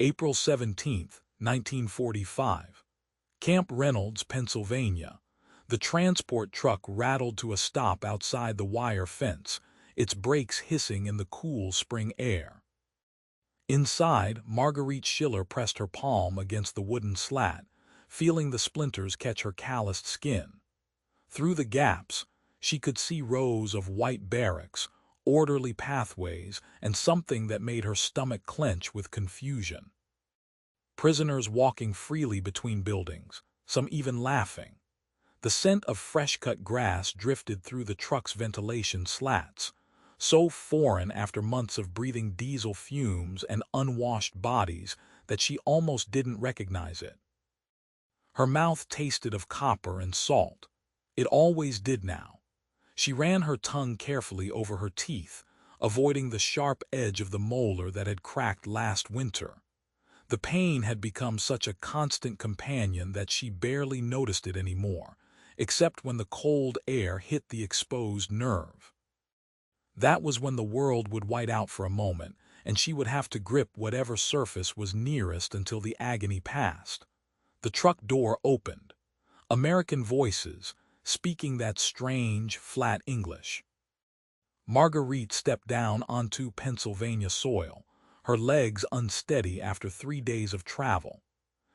April 17, 1945. Camp Reynolds, Pennsylvania. The transport truck rattled to a stop outside the wire fence, its brakes hissing in the cool spring air. Inside, Marguerite Schiller pressed her palm against the wooden slat, feeling the splinters catch her calloused skin. Through the gaps, she could see rows of white barracks, orderly pathways, and something that made her stomach clench with confusion. Prisoners walking freely between buildings, some even laughing. The scent of fresh-cut grass drifted through the truck's ventilation slats, so foreign after months of breathing diesel fumes and unwashed bodies that she almost didn't recognize it. Her mouth tasted of copper and salt. It always did now. She ran her tongue carefully over her teeth, avoiding the sharp edge of the molar that had cracked last winter. The pain had become such a constant companion that she barely noticed it anymore, except when the cold air hit the exposed nerve. That was when the world would white out for a moment, and she would have to grip whatever surface was nearest until the agony passed. The truck door opened. American voices, speaking that strange, flat English. Marguerite stepped down onto Pennsylvania soil, her legs unsteady after 3 days of travel.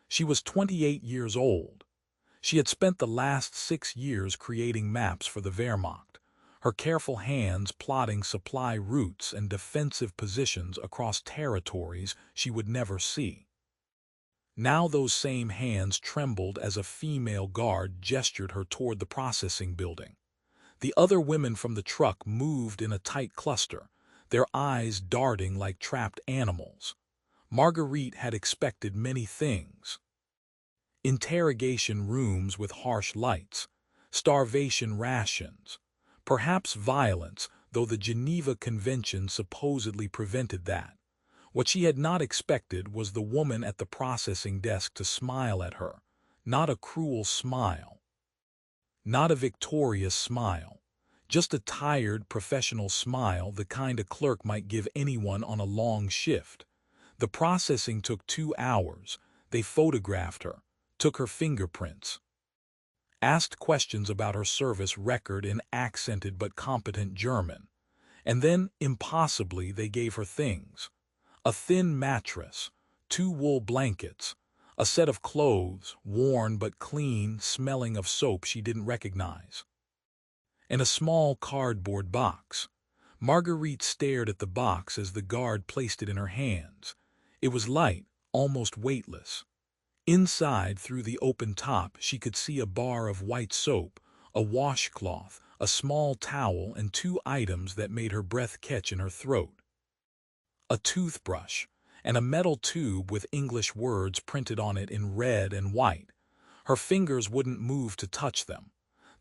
She was 28 years old. She had spent the last 6 years creating maps for the Wehrmacht, her careful hands plotting supply routes and defensive positions across territories she would never see. Now those same hands trembled as a female guard gestured her toward the processing building. The other women from the truck moved in a tight cluster, their eyes darting like trapped animals. Marguerite had expected many things. Interrogation rooms with harsh lights, starvation rations, perhaps violence, though the Geneva Convention supposedly prevented that. What she had not expected was the woman at the processing desk to smile at her, not a cruel smile, not a victorious smile, just a tired, professional smile, the kind a clerk might give anyone on a long shift. The processing took 2 hours. They photographed her, took her fingerprints, asked questions about her service record in accented but competent German, and then, impossibly, they gave her things. A thin mattress, 2 wool blankets, a set of clothes, worn but clean, smelling of soap she didn't recognize, and a small cardboard box. Marguerite stared at the box as the guard placed it in her hands. It was light, almost weightless. Inside, through the open top, she could see a bar of white soap, a washcloth, a small towel, and 2 items that made her breath catch in her throat. A toothbrush, and a metal tube with English words printed on it in red and white. Her fingers wouldn't move to touch them.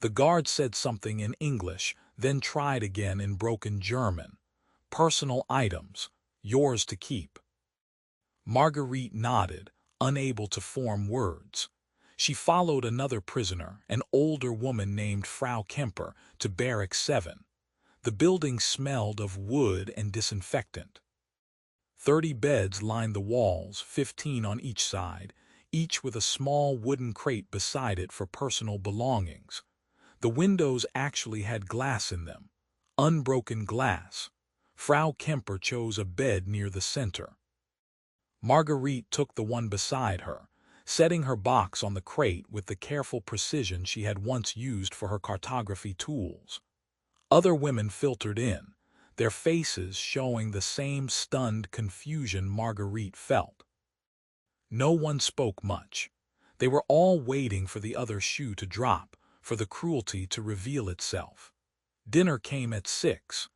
The guard said something in English, then tried again in broken German. Personal items, yours to keep. Marguerite nodded, unable to form words. She followed another prisoner, an older woman named Frau Kemper, to Barrack 7. The building smelled of wood and disinfectant. 30 beds lined the walls, 15 on each side, each with a small wooden crate beside it for personal belongings. The windows actually had glass in them, unbroken glass. Frau Kemper chose a bed near the center. Marguerite took the one beside her, setting her box on the crate with the careful precision she had once used for her cartography tools. Other women filtered in, their faces showing the same stunned confusion Marguerite felt. No one spoke much. They were all waiting for the other shoe to drop, for the cruelty to reveal itself. Dinner came at 6.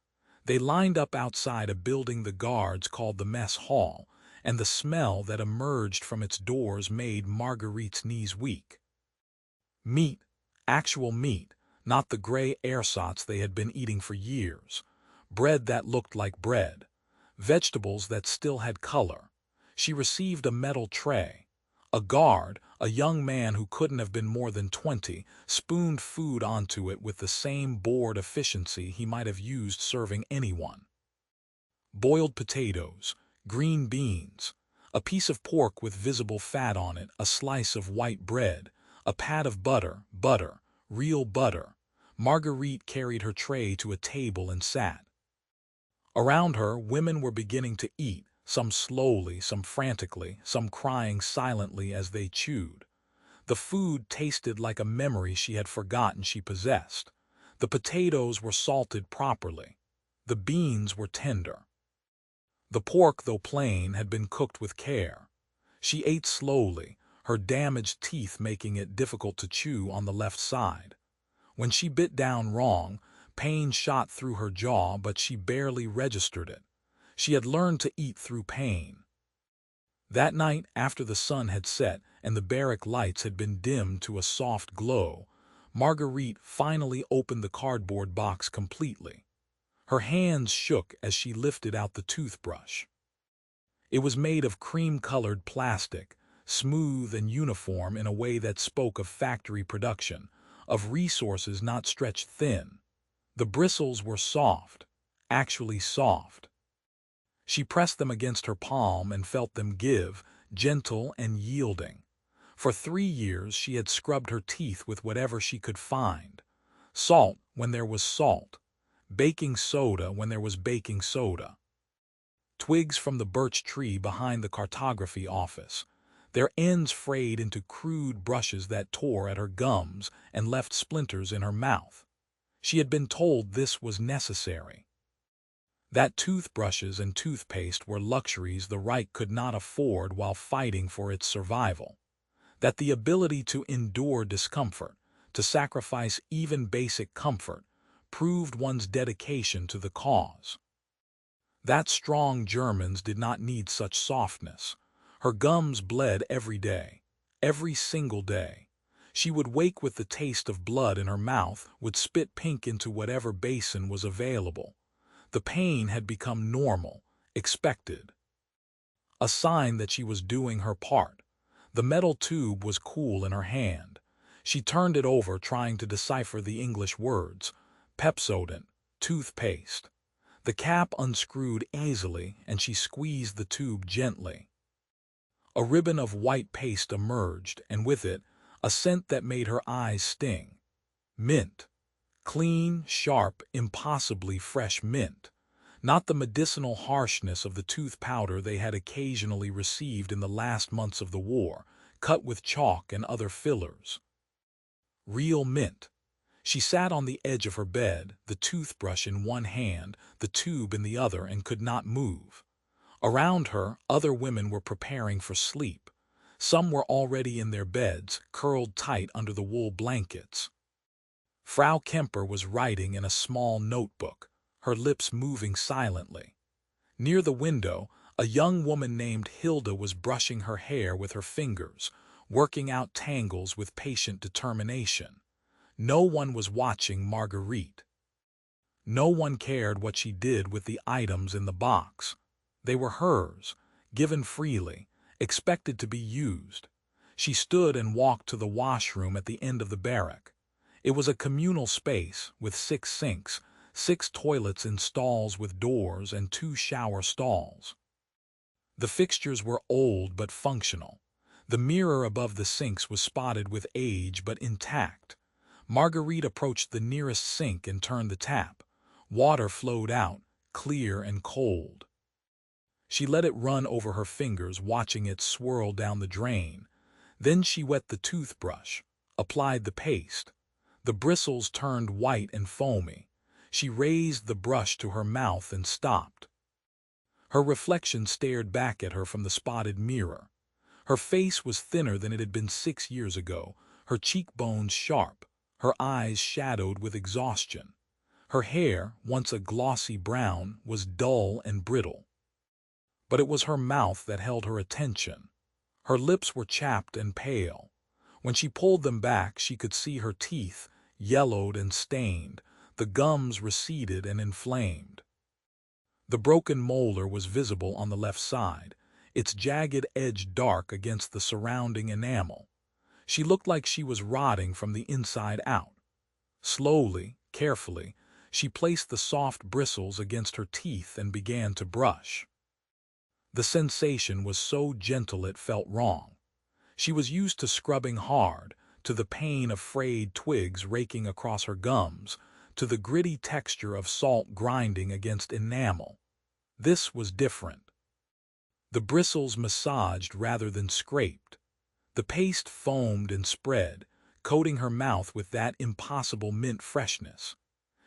They lined up outside a building the guards called the mess hall, and the smell that emerged from its doors made Marguerite's knees weak. Meat, actual meat, not the gray ersatz they had been eating for years. Bread that looked like bread. Vegetables that still had color. She received a metal tray. A guard, a young man who couldn't have been more than 20, spooned food onto it with the same bored efficiency he might have used serving anyone. Boiled potatoes, green beans, A piece of pork with visible fat on it, a slice of white bread, a pat of butter, real butter. Marguerite carried her tray to a table and sat. Around her, women were beginning to eat, some slowly, some frantically, some crying silently as they chewed. The food tasted like a memory she had forgotten she possessed. The potatoes were salted properly. The beans were tender. The pork, though plain, had been cooked with care. She ate slowly, her damaged teeth making it difficult to chew on the left side. When she bit down wrong, pain shot through her jaw, but she barely registered it. She had learned to eat through pain. That night, after the sun had set and the barrack lights had been dimmed to a soft glow, Marguerite finally opened the cardboard box completely. Her hands shook as she lifted out the toothbrush. It was made of cream-colored plastic, smooth and uniform in a way that spoke of factory production, of resources not stretched thin. The bristles were soft, actually soft. She pressed them against her palm and felt them give, gentle and yielding. For 3 years she had scrubbed her teeth with whatever she could find. Salt when there was salt. Baking soda when there was baking soda. Twigs from the birch tree behind the cartography office, their ends frayed into crude brushes that tore at her gums and left splinters in her mouth. She had been told this was necessary. That toothbrushes and toothpaste were luxuries the Reich could not afford while fighting for its survival. That the ability to endure discomfort, to sacrifice even basic comfort, proved one's dedication to the cause. That strong Germans did not need such softness. Her gums bled every day, every single day. She would wake with the taste of blood in her mouth, would spit pink into whatever basin was available. The pain had become normal, expected. A sign that she was doing her part. The metal tube was cool in her hand. She turned it over, trying to decipher the English words. Pepsodent, toothpaste. The cap unscrewed easily, and she squeezed the tube gently. A ribbon of white paste emerged, and with it, a scent that made her eyes sting. Mint. Clean, sharp, impossibly fresh mint. Not the medicinal harshness of the tooth powder they had occasionally received in the last months of the war, cut with chalk and other fillers. Real mint. She sat on the edge of her bed, the toothbrush in one hand, the tube in the other, and could not move. Around her, other women were preparing for sleep. Some were already in their beds, curled tight under the wool blankets. Frau Kemper was writing in a small notebook, her lips moving silently. Near the window, a young woman named Hilda was brushing her hair with her fingers, working out tangles with patient determination. No one was watching Marguerite. No one cared what she did with the items in the box. They were hers, given freely, expected to be used. She stood and walked to the washroom at the end of the barrack. It was a communal space with 6 sinks, 6 toilets in stalls with doors, and 2 shower stalls. The fixtures were old but functional. The mirror above the sinks was spotted with age but intact. Marguerite approached the nearest sink and turned the tap. Water flowed out, clear and cold. She let it run over her fingers, watching it swirl down the drain. Then she wet the toothbrush, applied the paste. The bristles turned white and foamy. She raised the brush to her mouth and stopped. Her reflection stared back at her from the spotted mirror. Her face was thinner than it had been 6 years ago, her cheekbones sharp, her eyes shadowed with exhaustion. Her hair, once a glossy brown, was dull and brittle. But it was her mouth that held her attention. Her lips were chapped and pale. When she pulled them back, she could see her teeth, yellowed and stained, the gums receded and inflamed. The broken molar was visible on the left side, its jagged edge dark against the surrounding enamel. She looked like she was rotting from the inside out. Slowly, carefully, she placed the soft bristles against her teeth and began to brush. The sensation was so gentle it felt wrong. She was used to scrubbing hard, to the pain of frayed twigs raking across her gums, to the gritty texture of salt grinding against enamel. This was different. The bristles massaged rather than scraped. The paste foamed and spread, coating her mouth with that impossible mint freshness.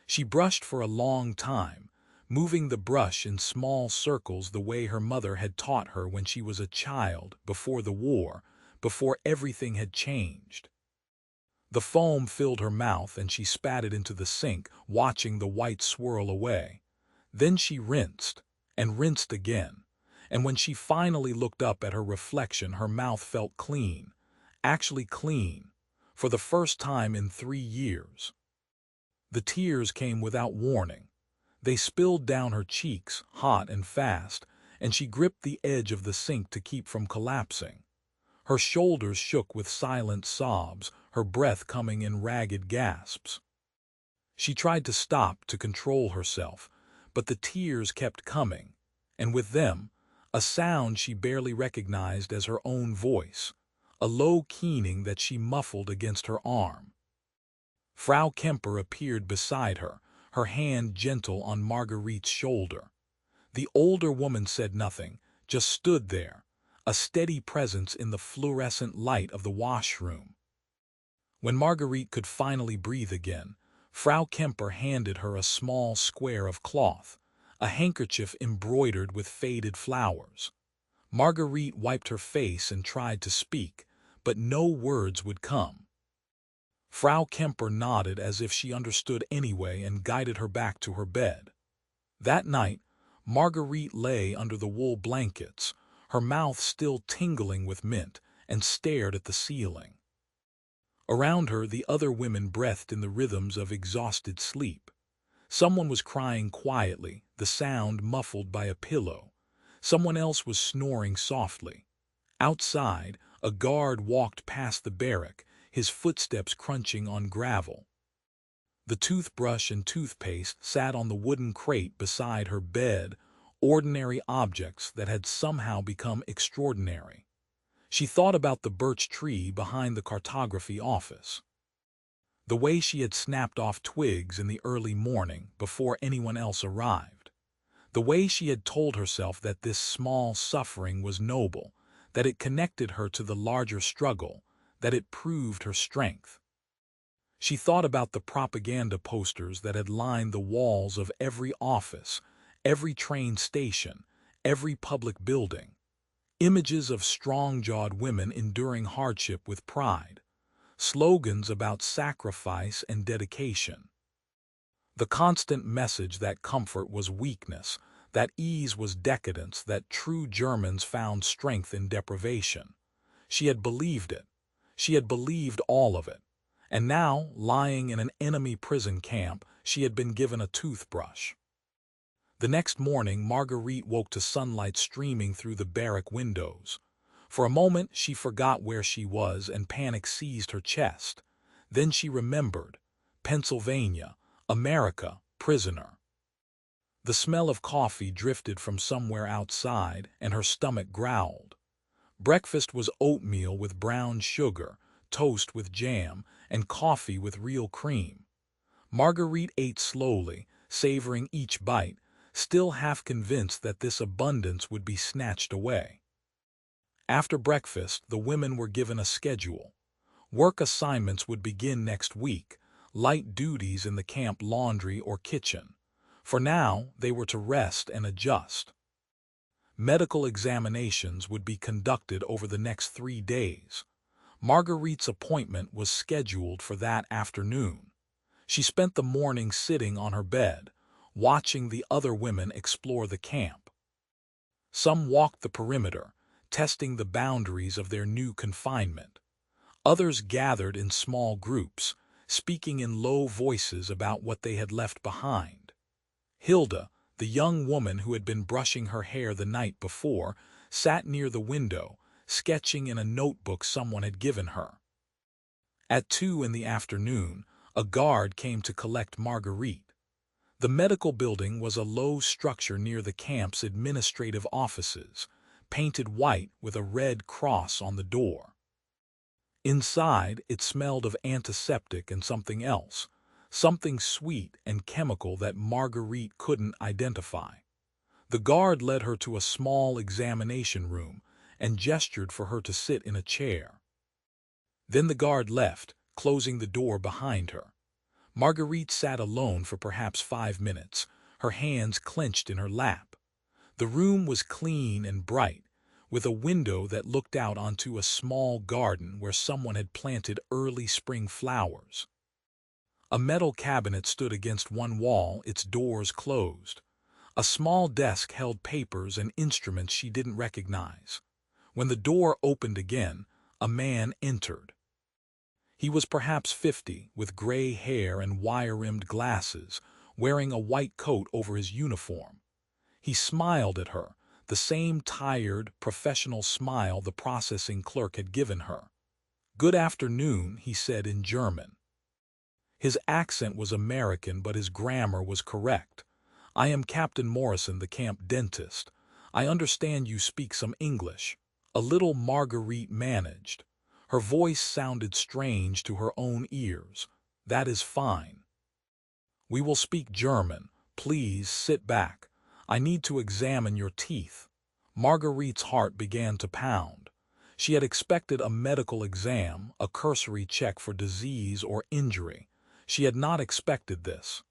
She brushed for a long time, moving the brush in small circles the way her mother had taught her when she was a child, before the war, before everything had changed. The foam filled her mouth and she spat it into the sink, watching the white swirl away. Then she rinsed, and rinsed again, and when she finally looked up at her reflection, her mouth felt clean, actually clean, for the first time in 3 years. The tears came without warning. They spilled down her cheeks, hot and fast, and she gripped the edge of the sink to keep from collapsing. Her shoulders shook with silent sobs, her breath coming in ragged gasps. She tried to stop, to control herself, but the tears kept coming, and with them, a sound she barely recognized as her own voice, a low keening that she muffled against her arm. Frau Kemper appeared beside her, her hand gentle on Marguerite's shoulder. The older woman said nothing, just stood there, a steady presence in the fluorescent light of the washroom. When Marguerite could finally breathe again, Frau Kemper handed her a small square of cloth, a handkerchief embroidered with faded flowers. Marguerite wiped her face and tried to speak, but no words would come. Frau Kemper nodded as if she understood anyway and guided her back to her bed. That night, Marguerite lay under the wool blankets, her mouth still tingling with mint, and stared at the ceiling. Around her, the other women breathed in the rhythms of exhausted sleep. Someone was crying quietly, the sound muffled by a pillow. Someone else was snoring softly. Outside, a guard walked past the barrack, his footsteps crunching on gravel. The toothbrush and toothpaste sat on the wooden crate beside her bed, ordinary objects that had somehow become extraordinary. She thought about the birch tree behind the cartography office. The way she had snapped off twigs in the early morning before anyone else arrived. The way she had told herself that this small suffering was noble, that it connected her to the larger struggle, that it proved her strength. She thought about the propaganda posters that had lined the walls of every office, every train station, every public building. Images of strong-jawed women enduring hardship with pride. Slogans about sacrifice and dedication. The constant message that comfort was weakness, that ease was decadence, that true Germans found strength in deprivation. She had believed it. She had believed all of it. And now, lying in an enemy prison camp, she had been given a toothbrush. The next morning, Marguerite woke to sunlight streaming through the barrack windows. For a moment, she forgot where she was and panic seized her chest. Then she remembered. Pennsylvania, America, prisoner. The smell of coffee drifted from somewhere outside, and her stomach growled. Breakfast was oatmeal with brown sugar, toast with jam, and coffee with real cream. Marguerite ate slowly, savoring each bite, still half convinced that this abundance would be snatched away. After breakfast, the women were given a schedule. Work assignments would begin next week, light duties in the camp laundry or kitchen. For now, they were to rest and adjust. Medical examinations would be conducted over the next 3 days. Marguerite's appointment was scheduled for that afternoon. She spent the morning sitting on her bed, watching the other women explore the camp. Some walked the perimeter, testing the boundaries of their new confinement. Others gathered in small groups, speaking in low voices about what they had left behind. Hilda, the young woman who had been brushing her hair the night before, sat near the window, sketching in a notebook someone had given her. At 2 in the afternoon, a guard came to collect Marguerite. The medical building was a low structure near the camp's administrative offices, painted white with a red cross on the door. Inside, it smelled of antiseptic and something else, something sweet and chemical that Marguerite couldn't identify. The guard led her to a small examination room and gestured for her to sit in a chair. Then the guard left, closing the door behind her. Marguerite sat alone for perhaps 5 minutes, her hands clenched in her lap. The room was clean and bright, with a window that looked out onto a small garden where someone had planted early spring flowers. A metal cabinet stood against one wall, its doors closed. A small desk held papers and instruments she didn't recognize. When the door opened again, a man entered. He was perhaps 50, with gray hair and wire-rimmed glasses, wearing a white coat over his uniform. He smiled at her, the same tired, professional smile the processing clerk had given her. "Good afternoon," he said in German. His accent was American, but his grammar was correct. "I am Captain Morrison, the camp dentist. I understand you speak some English." A little Marguerite managed. Her voice sounded strange to her own ears. "That is fine. We will speak German. Please sit back. I need to examine your teeth." Marguerite's heart began to pound. She had expected a medical exam, a cursory check for disease or injury. She had not expected this.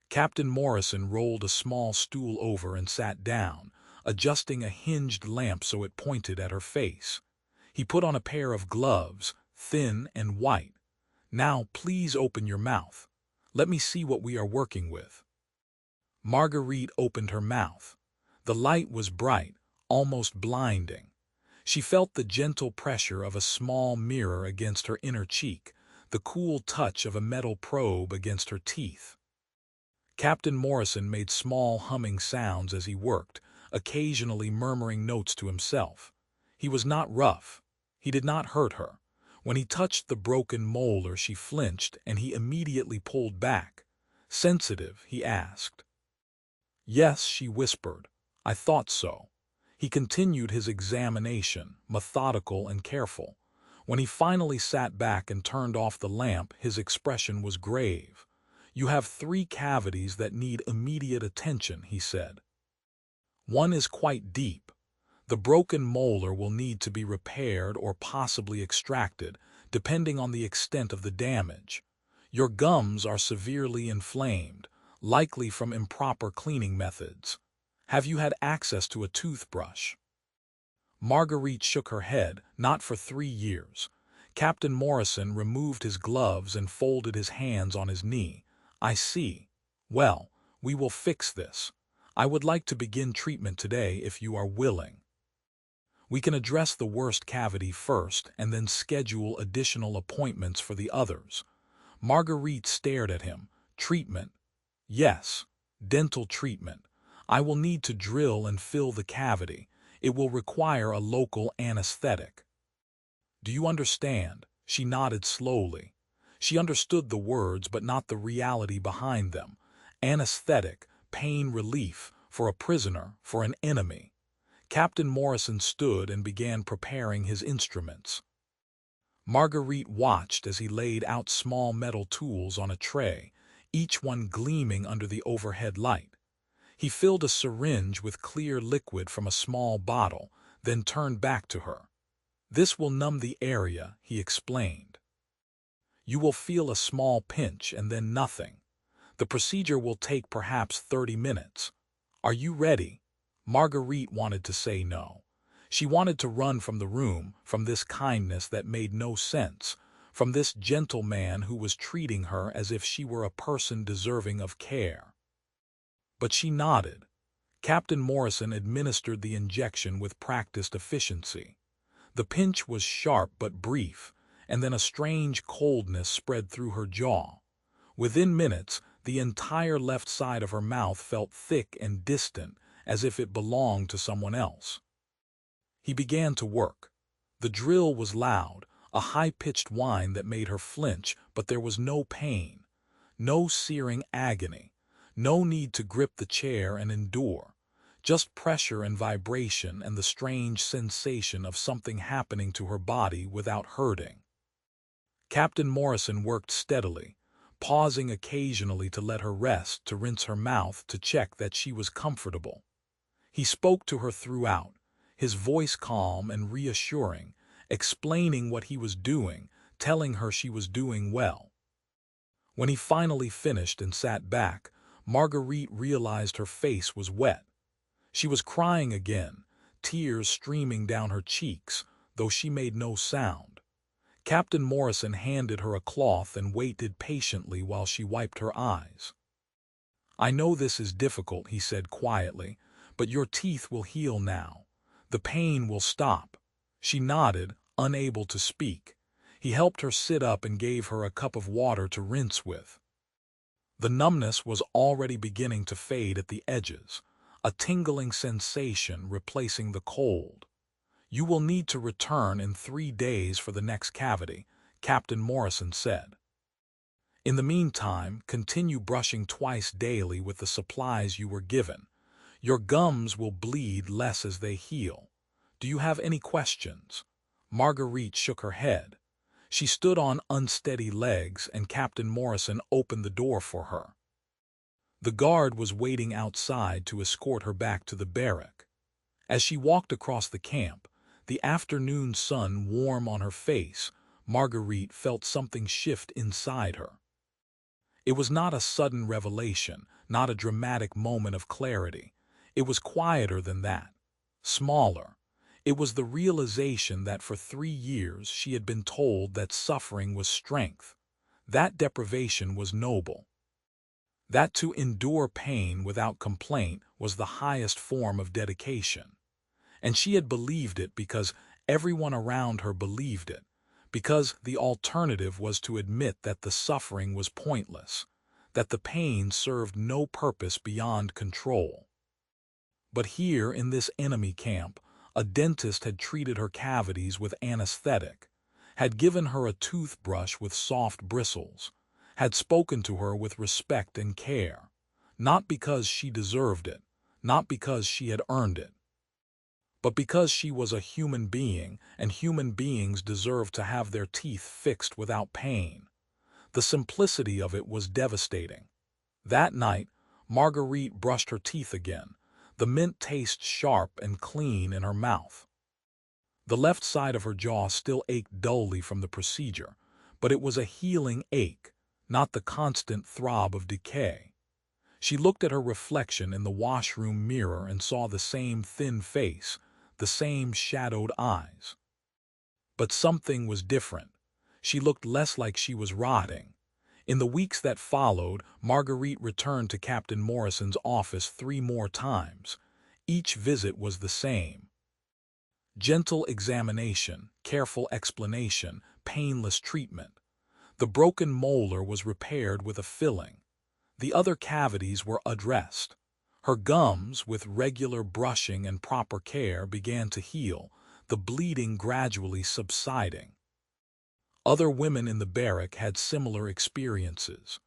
Captain Morrison rolled a small stool over and sat down, adjusting a hinged lamp so it pointed at her face. He put on a pair of gloves, thin and white. "Now, please open your mouth. Let me see what we are working with." Marguerite opened her mouth. The light was bright, almost blinding. She felt the gentle pressure of a small mirror against her inner cheek, the cool touch of a metal probe against her teeth. Captain Morrison made small humming sounds as he worked, occasionally murmuring notes to himself. He was not rough. He did not hurt her. When he touched the broken molar, she flinched, and he immediately pulled back. "Sensitive?" he asked. "Yes," she whispered. "I thought so." He continued his examination, methodical and careful. When he finally sat back and turned off the lamp, his expression was grave. "You have 3 cavities that need immediate attention," he said. "One is quite deep. The broken molar will need to be repaired or possibly extracted, depending on the extent of the damage. Your gums are severely inflamed, likely from improper cleaning methods. Have you had access to a toothbrush?" Marguerite shook her head. "Not for 3 years." Captain Morrison removed his gloves and folded his hands on his knee. "I see. Well, we will fix this. I would like to begin treatment today if you are willing. We can address the worst cavity first and then schedule additional appointments for the others." Marguerite stared at him. "Treatment?" "Yes, dental treatment. I will need to drill and fill the cavity. It will require a local anesthetic." "Do you understand?" She nodded slowly. She understood the words but not the reality behind them. Anesthetic, pain relief, for a prisoner, for an enemy. Captain Morrison stood and began preparing his instruments. Marguerite watched as he laid out small metal tools on a tray, each one gleaming under the overhead light. He filled a syringe with clear liquid from a small bottle, then turned back to her. "This will numb the area," he explained. "You will feel a small pinch and then nothing. The procedure will take perhaps 30 minutes. Are you ready?" Marguerite wanted to say no. She wanted to run from the room, from this kindness that made no sense, from this gentle man who was treating her as if she were a person deserving of care. But she nodded. Captain Morrison administered the injection with practiced efficiency. The pinch was sharp but brief, and then a strange coldness spread through her jaw. Within minutes, the entire left side of her mouth felt thick and distant, as if it belonged to someone else. He began to work. The drill was loud, a high-pitched whine that made her flinch, but there was no pain, no searing agony, no need to grip the chair and endure, just pressure and vibration and the strange sensation of something happening to her body without hurting. Captain Morrison worked steadily, pausing occasionally to let her rest, to rinse her mouth, to check that she was comfortable. He spoke to her throughout, his voice calm and reassuring, explaining what he was doing, telling her she was doing well. When he finally finished and sat back, Marguerite realized her face was wet. She was crying again, tears streaming down her cheeks, though she made no sound. Captain Morrison handed her a cloth and waited patiently while she wiped her eyes. "I know this is difficult," he said quietly, "but your teeth will heal now. The pain will stop." She nodded, unable to speak. He helped her sit up and gave her a cup of water to rinse with. The numbness was already beginning to fade at the edges, a tingling sensation replacing the cold. "You will need to return in 3 days for the next cavity," Captain Morrison said. "In the meantime, continue brushing twice daily with the supplies you were given. Your gums will bleed less as they heal. Do you have any questions?" Marguerite shook her head. She stood on unsteady legs, and Captain Morrison opened the door for her. The guard was waiting outside to escort her back to the barrack. As she walked across the camp, the afternoon sun warm on her face, Marguerite felt something shift inside her. It was not a sudden revelation, not a dramatic moment of clarity. It was quieter than that, smaller. It was the realization that for 3 years she had been told that suffering was strength, that deprivation was noble, that to endure pain without complaint was the highest form of dedication. And she had believed it because everyone around her believed it, because the alternative was to admit that the suffering was pointless, that the pain served no purpose beyond control. But here in this enemy camp, a dentist had treated her cavities with anesthetic, had given her a toothbrush with soft bristles, had spoken to her with respect and care, not because she deserved it, not because she had earned it, but because she was a human being, and human beings deserve to have their teeth fixed without pain. The simplicity of it was devastating. That night, Marguerite brushed her teeth again, the mint taste sharp and clean in her mouth. The left side of her jaw still ached dully from the procedure, but it was a healing ache, not the constant throb of decay. She looked at her reflection in the washroom mirror and saw the same thin face, the same shadowed eyes. But something was different. She looked less like she was rotting. In the weeks that followed, Marguerite returned to Captain Morrison's office 3 more times. Each visit was the same. Gentle examination, careful explanation, painless treatment. The broken molar was repaired with a filling. The other cavities were addressed. Her gums, with regular brushing and proper care, began to heal, the bleeding gradually subsiding. Other women in the barrack had similar experiences.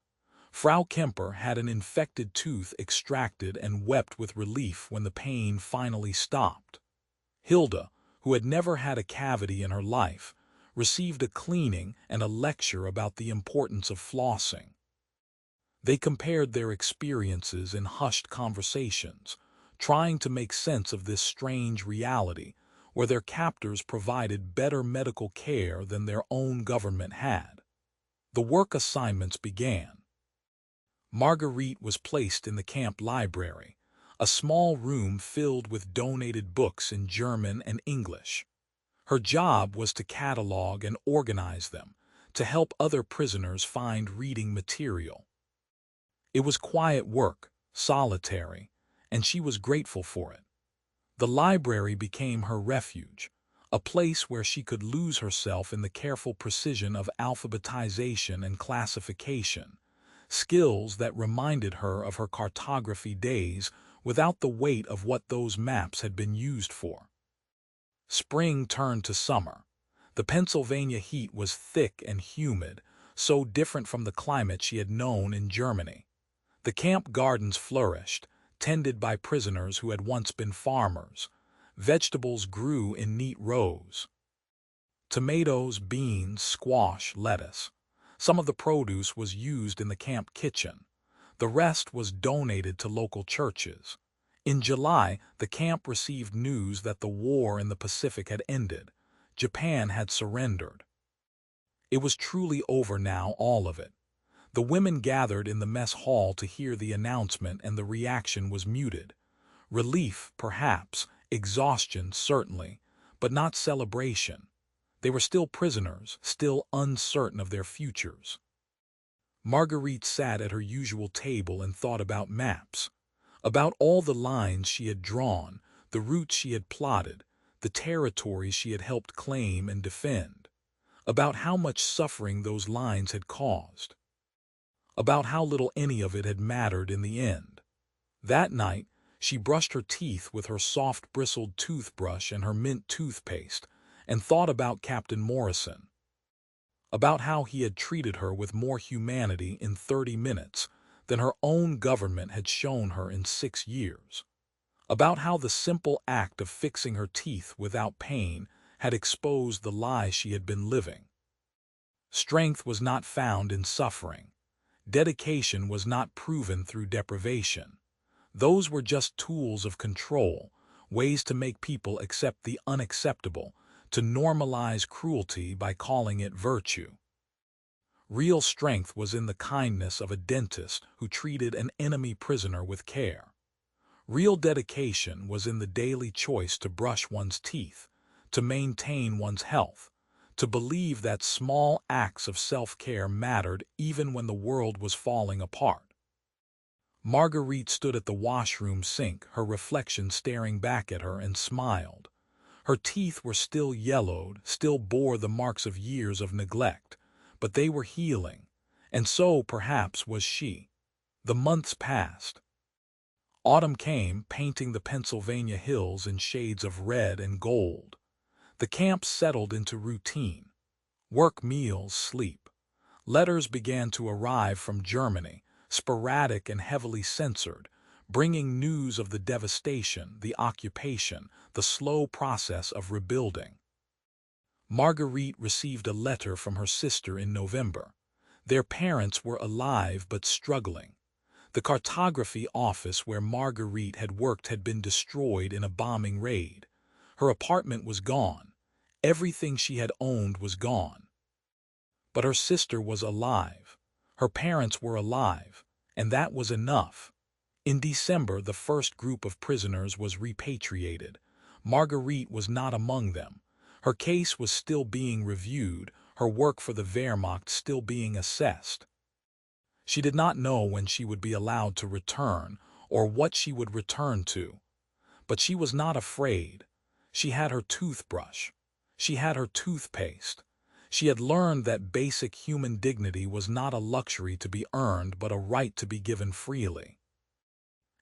Frau Kemper had an infected tooth extracted and wept with relief when the pain finally stopped. Hilda, who had never had a cavity in her life, received a cleaning and a lecture about the importance of flossing. They compared their experiences in hushed conversations, trying to make sense of this strange reality where their captors provided better medical care than their own government had. The work assignments began. Marguerite was placed in the camp library, a small room filled with donated books in German and English. Her job was to catalog and organize them, to help other prisoners find reading material. It was quiet work, solitary, and she was grateful for it. The library became her refuge, a place where she could lose herself in the careful precision of alphabetization and classification, skills that reminded her of her cartography days without the weight of what those maps had been used for. Spring turned to summer. The Pennsylvania heat was thick and humid, so different from the climate she had known in Germany. The camp gardens flourished, tended by prisoners who had once been farmers. Vegetables grew in neat rows. Tomatoes, beans, squash, lettuce. Some of the produce was used in the camp kitchen. The rest was donated to local churches. In July, the camp received news that the war in the Pacific had ended. Japan had surrendered. It was truly over now, all of it. The women gathered in the mess hall to hear the announcement, and the reaction was muted. Relief, perhaps, exhaustion, certainly, but not celebration. They were still prisoners, still uncertain of their futures. Marguerite sat at her usual table and thought about maps, about all the lines she had drawn, the routes she had plotted, the territories she had helped claim and defend, about how much suffering those lines had caused, about how little any of it had mattered in the end. That night, she brushed her teeth with her soft-bristled toothbrush and her mint toothpaste, and thought about Captain Morrison, about how he had treated her with more humanity in 30 minutes than her own government had shown her in 6 years, about how the simple act of fixing her teeth without pain had exposed the lie she had been living. Strength was not found in suffering. Dedication was not proven through deprivation. Those were just tools of control, ways to make people accept the unacceptable, to normalize cruelty by calling it virtue. Real strength was in the kindness of a dentist who treated an enemy prisoner with care. Real dedication was in the daily choice to brush one's teeth, to maintain one's health, to believe that small acts of self-care mattered even when the world was falling apart. Marguerite stood at the washroom sink, her reflection staring back at her, and smiled. Her teeth were still yellowed, still bore the marks of years of neglect, but they were healing, and so, perhaps, was she. The months passed. Autumn came, painting the Pennsylvania hills in shades of red and gold. The camp settled into routine. Work, meals, sleep. Letters began to arrive from Germany, sporadic and heavily censored, bringing news of the devastation, the occupation, the slow process of rebuilding. Marguerite received a letter from her sister in November. Their parents were alive but struggling. The cartography office where Marguerite had worked had been destroyed in a bombing raid. Her apartment was gone. Everything she had owned was gone. But her sister was alive. Her parents were alive, and that was enough. In December, the first group of prisoners was repatriated. Marguerite was not among them. Her case was still being reviewed, her work for the Wehrmacht still being assessed. She did not know when she would be allowed to return, or what she would return to. But she was not afraid. She had her toothbrush. She had her toothpaste. She had learned that basic human dignity was not a luxury to be earned, but a right to be given freely.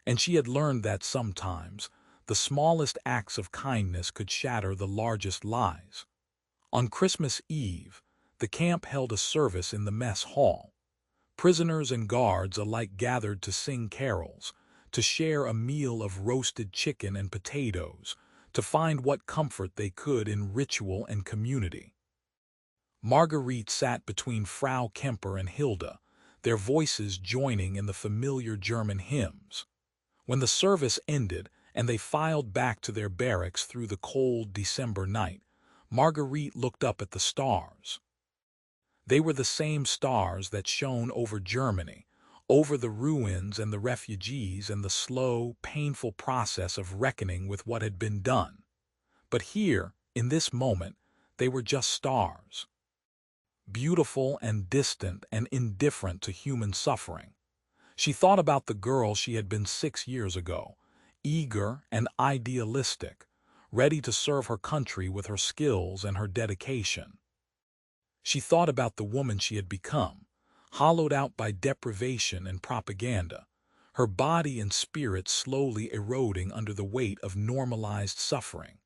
And she had learned that sometimes the smallest acts of kindness could shatter the largest lies. On Christmas Eve, the camp held a service in the mess hall. Prisoners and guards alike gathered to sing carols, to share a meal of roasted chicken and potatoes, to find what comfort they could in ritual and community. Marguerite sat between Frau Kemper and Hilda, their voices joining in the familiar German hymns. When the service ended and they filed back to their barracks through the cold December night, Marguerite looked up at the stars. They were the same stars that shone over Germany, over the ruins and the refugees and the slow, painful process of reckoning with what had been done. But here, in this moment, they were just stars. Beautiful and distant and indifferent to human suffering. She thought about the girl she had been 6 years ago, eager and idealistic, ready to serve her country with her skills and her dedication. She thought about the woman she had become, hollowed out by deprivation and propaganda, her body and spirit slowly eroding under the weight of normalized suffering.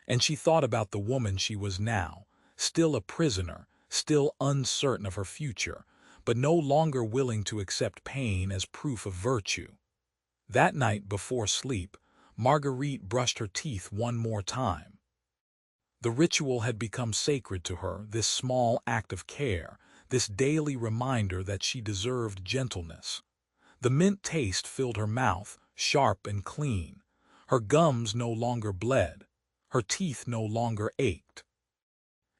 And she thought about the woman she was now, still a prisoner, still uncertain of her future, but no longer willing to accept pain as proof of virtue. That night before sleep, Marguerite brushed her teeth one more time. The ritual had become sacred to her, this small act of care, this daily reminder that she deserved gentleness. The mint taste filled her mouth, sharp and clean. Her gums no longer bled. Her teeth no longer ached.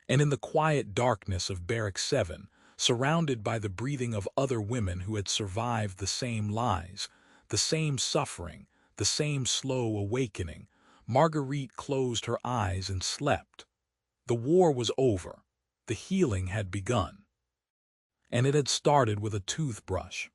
And in the quiet darkness of Barrack 7, surrounded by the breathing of other women who had survived the same lies, the same suffering, the same slow awakening, Marguerite closed her eyes and slept. The war was over. The healing had begun. And it had started with a toothbrush.